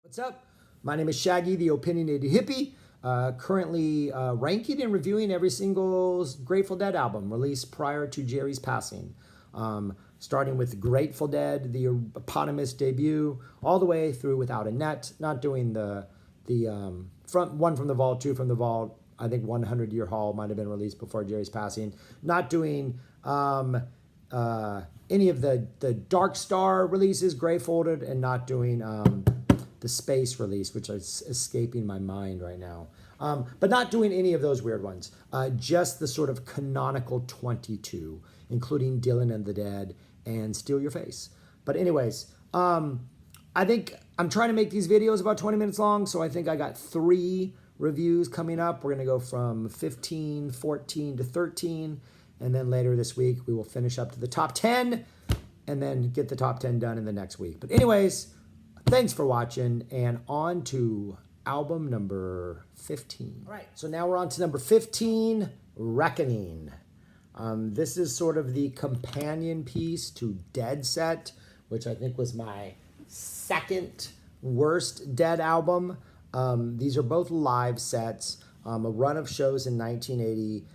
What's up? My name is Shaggy, the opinionated hippie, currently ranking and reviewing every single Grateful Dead album released prior to Jerry's passing. Starting with Grateful Dead, the eponymous debut, all the way through Without a Net, not doing the front one from the vault, two from the vault. I think 100 Year Hall might have been released before Jerry's passing. Not doing any of the Dark Star releases, Gray Folded, and not doing the Space release, which is escaping my mind right now. But not doing any of those weird ones. Just the sort of canonical 22, including Dylan and the Dead and Steal Your Face. But anyways, I think I'm trying to make these videos about 20 minutes long, so I think I got 3 reviews coming up. We're going to go from 15, 14 to 13, and then later this week we will finish up to the top 10 and then get the top 10 done in the next week. But anyways, thanks for watching, and on to album number 15. All right, so now we're on to number 15, Reckoning. This is sort of the companion piece to Dead Set, which I think was my second worst Dead album. These are both live sets, a run of shows in 1980,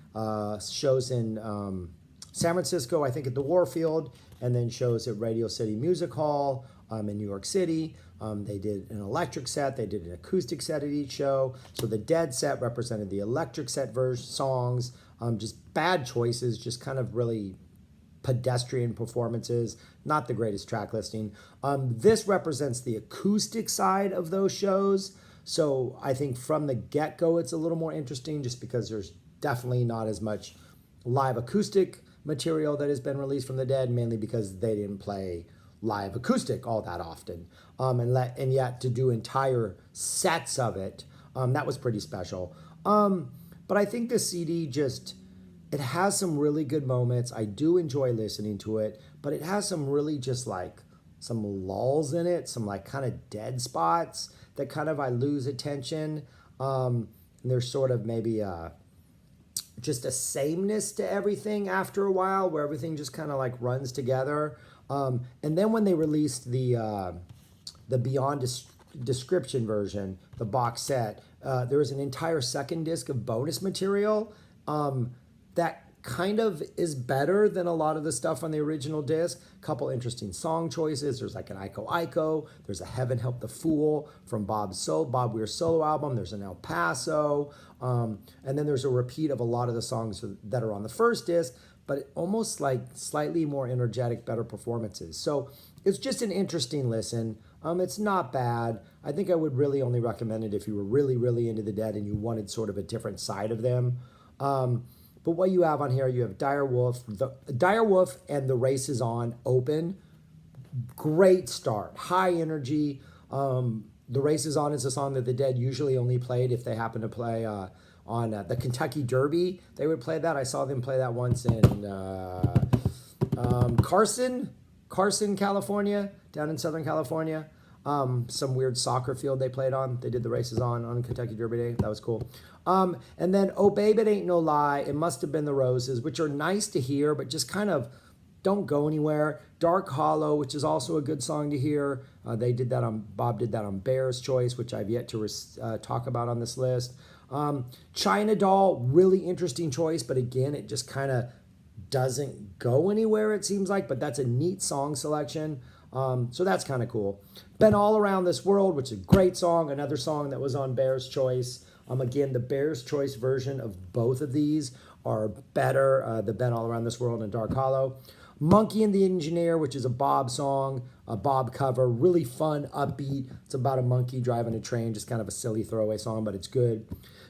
shows in San Francisco, I think at the Warfield, and then shows at Radio City Music Hall in New York City. They did an electric set, they did an acoustic set at each show. So the Dead set represented the electric set version songs, just bad choices, just kind of really pedestrian performances, not the greatest track listing. This represents the acoustic side of those shows. So I think from the get-go, it's a little more interesting just because there's definitely not as much live acoustic material that has been released from the Dead, mainly because they didn't play live acoustic all that often. And yet to do entire sets of it, that was pretty special. But I think this CD it has some really good moments. I do enjoy listening to it, but it has some really just like some lulls in it, some like kind of dead spots that kind of I lose attention. And there's sort of maybe just a sameness to everything after a while where everything just kind of like runs together. And then when they released the Beyond Description version, the box set, there was an entire second disc of bonus material that kind of is better than a lot of the stuff on the original disc. A couple interesting song choices. There's like an Iko Iko. There's a Heaven Help the Fool from Bob Weir's solo album. There's an El Paso. And then there's a repeat of a lot of the songs that are on the first disc, but almost like slightly more energetic, better performances. So it's just an interesting listen. It's not bad. I think I would really only recommend it if you were really, really into the Dead and you wanted sort of a different side of them. But what you have on here, you have Dire Wolf and The Race Is On open. Great start, high energy. The Race Is On is a song that the Dead usually only played if they happen to play on the Kentucky Derby. They would play that. I saw them play that once in Carson, California, down in Southern California. Some weird soccer field they played on. They did The Races on Kentucky Derby Day. That was cool. And then Oh Babe It Ain't No Lie, It Must Have Been the Roses, which are nice to hear, but just kind of don't go anywhere. Dark Hollow, which is also a good song to hear. Bob did that on Bear's Choice, which I've yet to talk about on this list. China Doll, really interesting choice, but again, it just kind of doesn't go anywhere, it seems like, but that's a neat song selection. So that's kind of cool. Been All Around This World, which is a great song, another song that was on Bear's Choice. Again, the Bear's Choice version of both of these are better, the Been All Around This World and Dark Hollow. Monkey and the Engineer, which is a Bob song, a Bob cover, really fun, upbeat. It's about a monkey driving a train, just kind of a silly throwaway song, but it's good.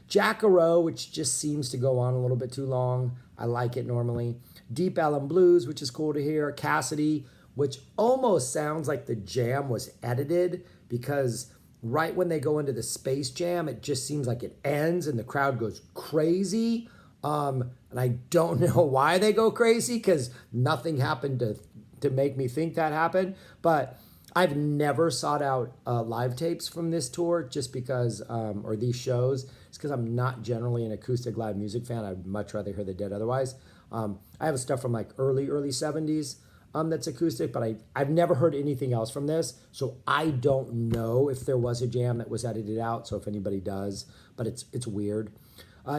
Jack-A-Row, which just seems to go on a little bit too long. I like it normally. Deep Ellum Blues, which is cool to hear. Cassidy, which almost sounds like the jam was edited because right when they go into the Space Jam, it just seems like it ends and the crowd goes crazy. And I don't know why they go crazy because nothing happened to make me think that happened. But I've never sought out live tapes from this tour just because, or these shows, just because I'm not generally an acoustic live music fan. I'd much rather hear the Dead otherwise. I have stuff from like early 70s. that's acoustic, but I've never heard anything else from this, so I don't know if there was a jam that was edited out, so if anybody does, but it's weird.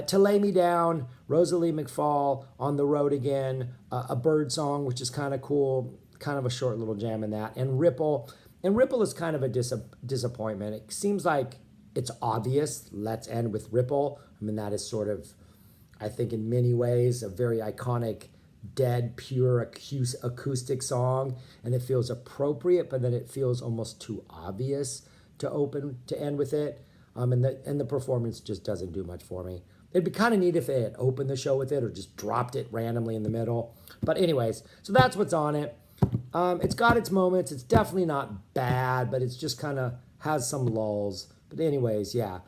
To Lay Me Down, Rosalie McFall, On the Road Again, a bird song, which is kind of cool, kind of a short little jam in that, and Ripple. And Ripple is kind of a disappointment. It seems like it's obvious, let's end with Ripple. I mean, that is sort of, I think in many ways, a very iconic, dead, pure acoustic song, and it feels appropriate, but then it feels almost too obvious to end with it. And the performance just doesn't do much for me. It'd be kind of neat if they had opened the show with it or just dropped it randomly in the middle. But anyways, so that's what's on it. It's got its moments. It's definitely not bad, but it's just kind of has some lulls. But anyways, yeah.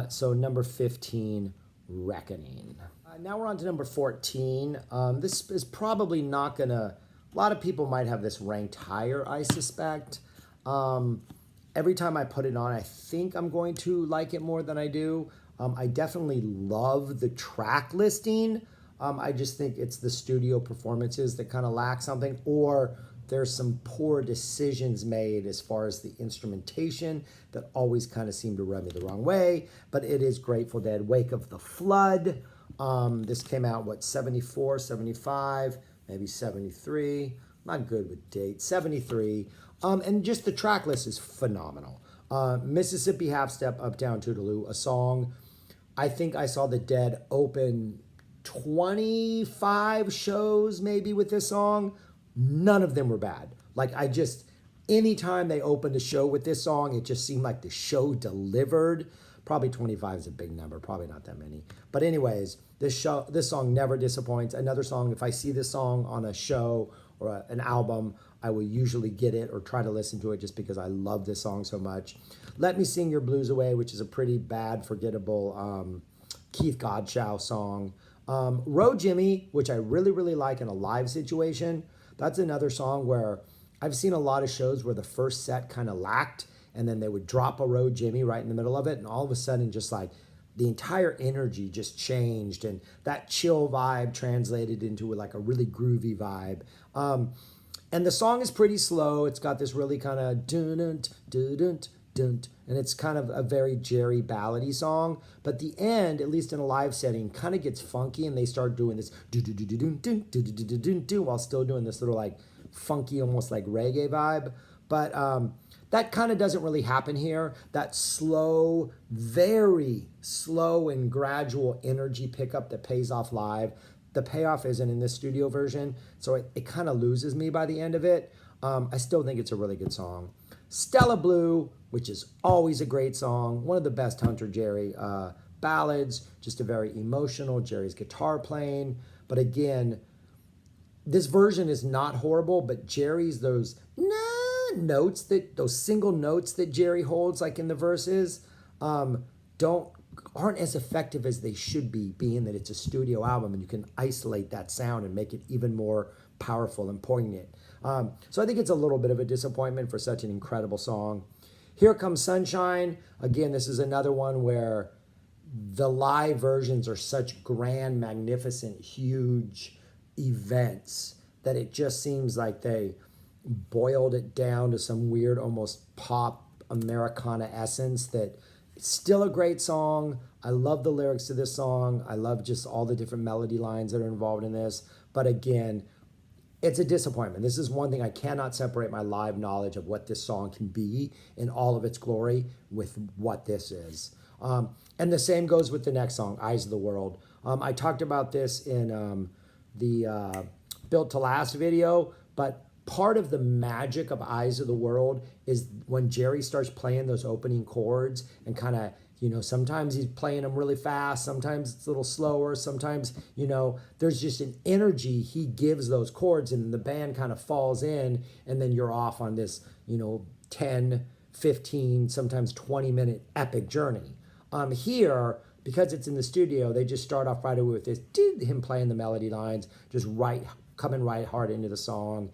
So number 15, Reckoning. Now we're on to number 14. This is probably not going to... A lot of people might have this ranked higher, I suspect. Every time I put it on, I think I'm going to like it more than I do. I definitely love the track listing. I just think it's the studio performances that kind of lack something, or there's some poor decisions made as far as the instrumentation that always kind of seem to rub me the wrong way. But it is Grateful Dead, Wake of the Flood. This came out, what, 74, 75, maybe 73. Not good with dates. 73. And just the track list is phenomenal. Mississippi Half Step, Up Down Toodaloo, a song. I think I saw the Dead open 25 shows maybe with this song. None of them were bad. Like, anytime they opened a show with this song, it just seemed like the show delivered. Probably 25 is a big number, probably not that many. But anyways, this song never disappoints. Another song, if I see this song on a show or an album, I will usually get it or try to listen to it just because I love this song so much. Let Me Sing Your Blues Away, which is a pretty bad, forgettable Keith Godchow song. Row Jimmy, which I really, really like in a live situation. That's another song where I've seen a lot of shows where the first set kind of lacked, and then they would drop a Row Jimmy right in the middle of it, and all of a sudden just like the entire energy just changed, and that chill vibe translated into like a really groovy vibe. And the song is pretty slow. It's got this really kind of dun-dun, dun-dun, dun, and it's kind of a very Jerry ballady song. But the end, at least in a live setting, kind of gets funky, and they start doing this while still doing this little like funky, almost like reggae vibe. But that kind of doesn't really happen here. That slow, very slow and gradual energy pickup that pays off live. The payoff isn't in this studio version, so it kind of loses me by the end of it. I still think it's a really good song. Stella Blue, which is always a great song, one of the best Hunter Jerry ballads, just a very emotional, Jerry's guitar playing. But again, this version is not horrible, but Jerry's those notes, those single notes that Jerry holds like in the verses, aren't as effective as they should be, being that it's a studio album and you can isolate that sound and make it even more powerful and poignant. So I think it's a little bit of a disappointment for such an incredible song. Here Comes Sunshine. Again, this is another one where the live versions are such grand, magnificent, huge events that it just seems like they boiled it down to some weird, almost pop Americana essence that it's still a great song. I love the lyrics to this song. I love just all the different melody lines that are involved in this. But again, it's a disappointment. This is one thing I cannot separate my live knowledge of what this song can be in all of its glory with what this is. And the same goes with the next song, Eyes of the World. I talked about this in the Built to Last video, but part of the magic of Eyes of the World is when Jerry starts playing those opening chords and kind of, sometimes he's playing them really fast, sometimes it's a little slower, sometimes, there's just an energy he gives those chords and the band kind of falls in, and then you're off on this, 10, 15, sometimes 20-minute epic journey. Here, because it's in the studio, they just start off right away with this, him playing the melody lines, just coming right hard into the song.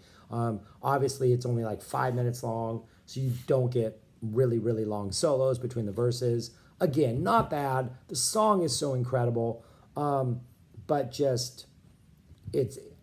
Obviously, it's only like 5 minutes long, so you don't get really, really long solos between the verses. Again, not bad. The song is so incredible, but just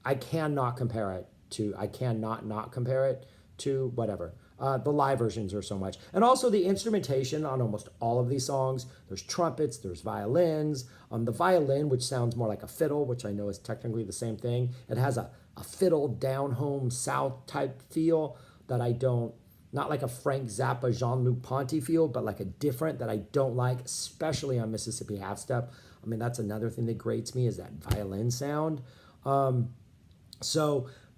I cannot compare it to, I cannot not compare it to whatever. The live versions are so much. And also the instrumentation on almost all of these songs. There's trumpets, there's violins. The violin, which sounds more like a fiddle, which I know is technically the same thing. It has a fiddle down home south type feel that I don't, not like a Frank Zappa, Jean-Luc Ponty feel, but like a different that I don't like, especially on Mississippi Half Step. I mean, that's another thing that grates me is that violin sound.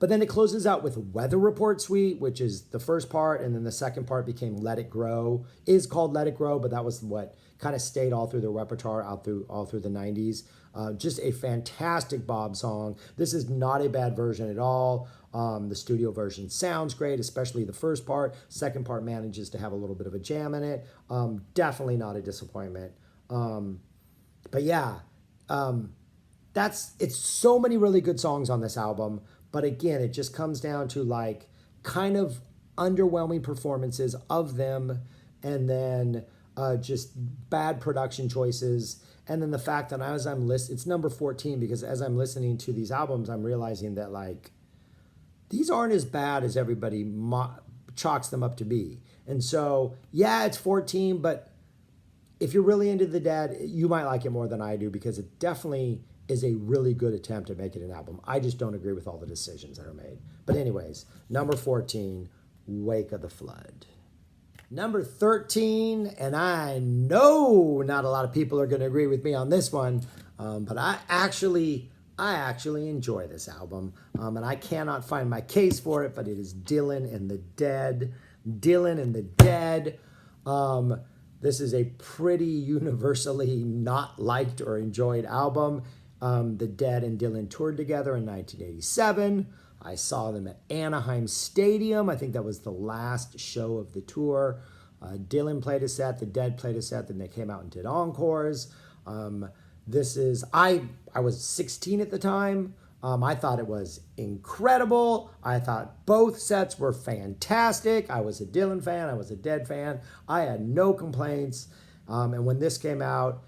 But then it closes out with Weather Report Suite, which is the first part, and then the second part became Let It Grow, is called Let It Grow, but that was what kind of stayed all through the repertoire, all through the 90s. Just a fantastic Bob song. This is not a bad version at all. The studio version sounds great, especially the first part. Second part manages to have a little bit of a jam in it. Definitely not a disappointment. But yeah, it's so many really good songs on this album. But again, it just comes down to like kind of underwhelming performances of them, and then just bad production choices. And then the fact that as I'm listening, it's number 14 because as I'm listening to these albums, I'm realizing that like these aren't as bad as everybody chalks them up to be. And so, yeah, it's 14, but if you're really into the Dead, you might like it more than I do because it definitely is a really good attempt to make it an album. I just don't agree with all the decisions that are made. But anyways, number 14, Wake of the Flood. Number 13, and I know not a lot of people are going to agree with me on this one, but I actually enjoy this album, and I cannot find my case for it, but it is Dylan and the Dead. Dylan and the Dead. This is a pretty universally not liked or enjoyed album. The Dead and Dylan toured together in 1987. I saw them at Anaheim Stadium. I think that was the last show of the tour. Dylan played a set, the Dead played a set, then they came out and did encores. I was 16 at the time. I thought it was incredible. I thought both sets were fantastic. I was a Dylan fan. I was a Dead fan. I had no complaints. And when this came out,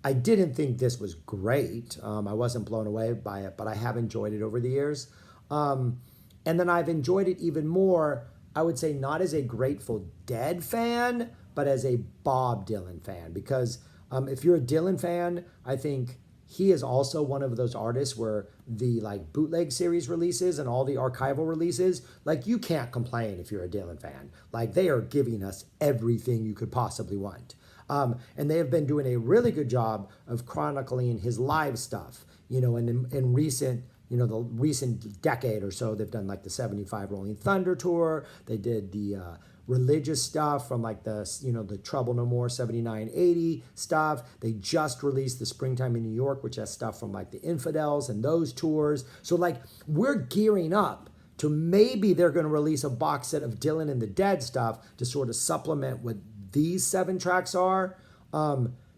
I didn't think this was great. I wasn't blown away by it, but I have enjoyed it over the years. And then I've enjoyed it even more, I would say not as a Grateful Dead fan, but as a Bob Dylan fan. Because if you're a Dylan fan, I think he is also one of those artists where the like bootleg series releases and all the archival releases, like you can't complain if you're a Dylan fan. Like they are giving us everything you could possibly want. And they have been doing a really good job of chronicling his live stuff, and in recent, the recent decade or so, they've done like the 75 Rolling Thunder tour. They did the religious stuff from like the Trouble No More 79-80 stuff. They just released the Springtime in New York, which has stuff from like the Infidels and those tours. So like we're gearing up to maybe they're going to release a box set of Dylan and the Dead stuff to sort of supplement what these 7 tracks are,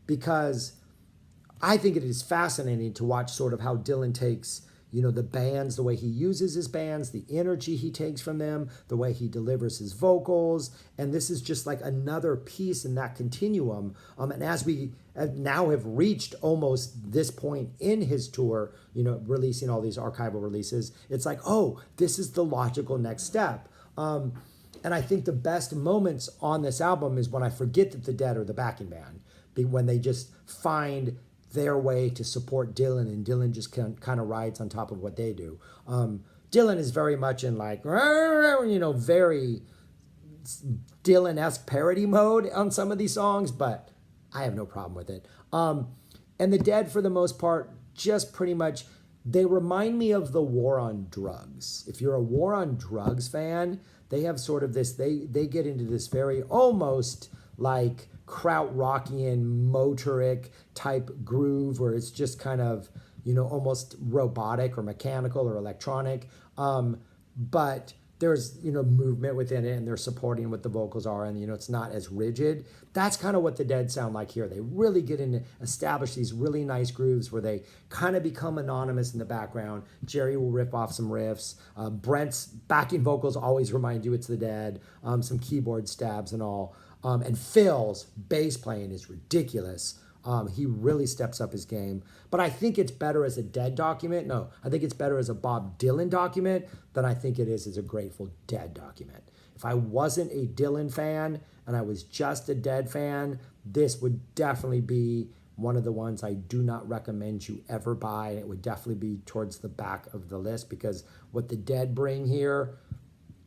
because I think it is fascinating to watch sort of how Dylan takes, the bands, the way he uses his bands, the energy he takes from them, the way he delivers his vocals. And this is just like another piece in that continuum. And as we now have reached almost this point in his tour, releasing all these archival releases, it's like, oh, this is the logical next step. And I think the best moments on this album is when I forget that the Dead are the backing band, when they just find their way to support Dylan, and Dylan just kind of rides on top of what they do. Dylan is very much in like, very Dylan-esque parody mode on some of these songs, but I have no problem with it. And the Dead, for the most part, just pretty much, they remind me of the War on Drugs. If you're a War on Drugs fan, they have sort of this, they get into this very almost like krautrockian, motoric type groove where it's just kind of, almost robotic or mechanical or electronic. But there's, movement within it, and they're supporting what the vocals are, and, it's not as rigid. That's kind of what the Dead sound like here. They really get into, establish these really nice grooves where they kind of become anonymous in the background. Jerry will rip off some riffs. Brent's backing vocals always remind you it's the Dead. Some keyboard stabs and all. And Phil's bass playing is ridiculous. He really steps up his game. But I think it's better as a Dead document. No, I think it's better as a Bob Dylan document than I think it is as a Grateful Dead document. If I wasn't a Dylan fan and I was just a Dead fan, this would definitely be one of the ones I do not recommend you ever buy. It would definitely be towards the back of the list, because what the Dead bring here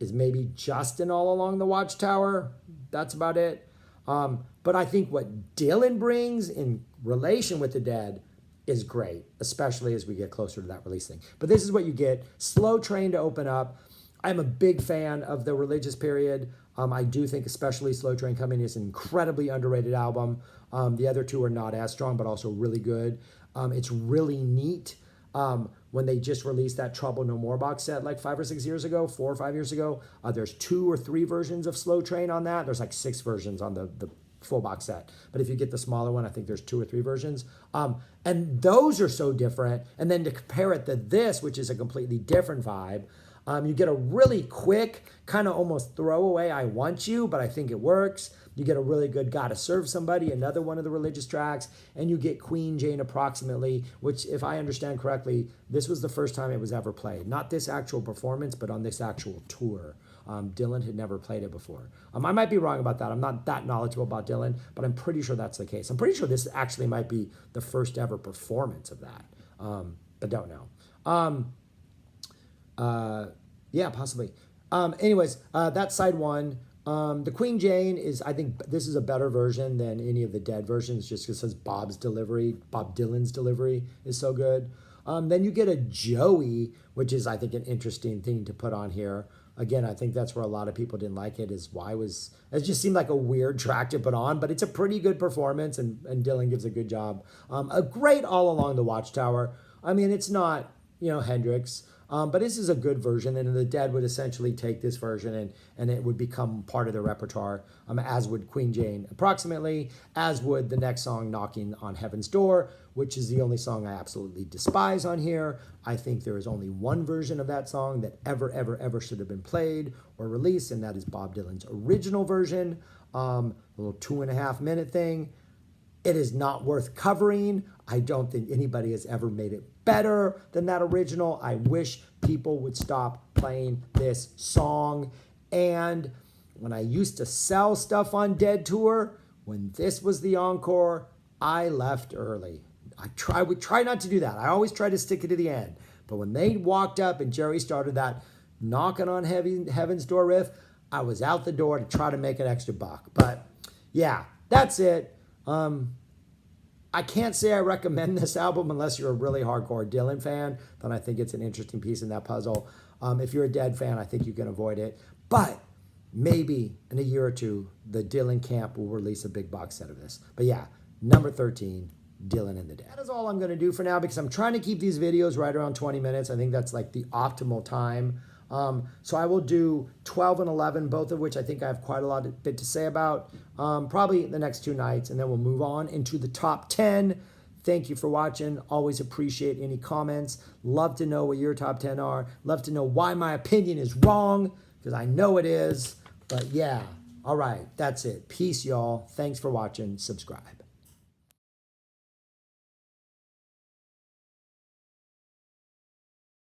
is maybe just an All Along the Watchtower. That's about it. But I think what Dylan brings in relation with the Dead is great, especially as we get closer to that release thing. But this is what you get. Slow Train to open up. I'm a big fan of the Religious Period. I do think especially Slow Train Coming is an incredibly underrated album. The other two are not as strong, but also really good. It's really neat. When they just released that Trouble No More box set like 5 or 6 years ago, 4 or 5 years ago, there's 2 or 3 versions of Slow Train on that. There's like 6 versions on the full box set. But if you get the smaller one, I think there's 2 or 3 versions. And those are so different. And then to compare it to this, which is a completely different vibe, you get a really quick, kind of almost throwaway I Want You, but I think it works. You get a really good Gotta Serve Somebody, another one of the religious tracks, and you get Queen Jane Approximately, which, if I understand correctly, this was the first time it was ever played. Not this actual performance, but on this actual tour. Dylan had never played it before. I might be wrong about that. I'm not that knowledgeable about Dylan, but I'm pretty sure that's the case. I'm pretty sure this actually might be the first ever performance of that, but don't know. Yeah, possibly. Anyways, that's side one. The Queen Jane is, I think this is a better version than any of the Dead versions, just because Bob Dylan's delivery is so good. Then you get a Joey, which is, I think, an interesting thing to put on here. Again, I think that's where a lot of people didn't like it, it just seemed like a weird track to put on, but it's a pretty good performance, and Dylan gives a good job. A great All Along the Watchtower. I mean, it's not, Hendrix, but this is a good version, and the Dead would essentially take this version and it would become part of their repertoire, as would Queen Jane Approximately, as would the next song, Knocking on Heaven's Door, which is the only song I absolutely despise on here. I think there is only one version of that song that ever should have been played or released, and that is Bob Dylan's original version, a little 2.5-minute thing. It is not worth covering. I don't think anybody has ever made it better than that original. I wish people would stop playing this song. And when I used to sell stuff on Dead Tour, when this was the encore, I left early. I would try not to do that. I always try to stick it to the end. But when they walked up and Jerry started that Knocking on Heaven's Door riff, I was out the door to try to make an extra buck. But yeah, that's it. I can't say I recommend this album unless you're a really hardcore Dylan fan. Then I think it's an interesting piece in that puzzle. If you're a Dead fan, I think you can avoid it. But maybe in a year or two, the Dylan camp will release a big box set of this. But yeah, number 13, Dylan and the Dead. That is all I'm going to do for now, because I'm trying to keep these videos right around 20 minutes. I think that's like the optimal time. So I will do 12 and 11, both of which I think I have quite a bit to say about, probably the next 2 nights, and then we'll move on into the top 10. Thank you for watching. Always appreciate any comments. Love to know what your top 10 are. Love to know why my opinion is wrong, because I know it is. But yeah, all right, that's it. Peace, y'all. Thanks for watching. Subscribe.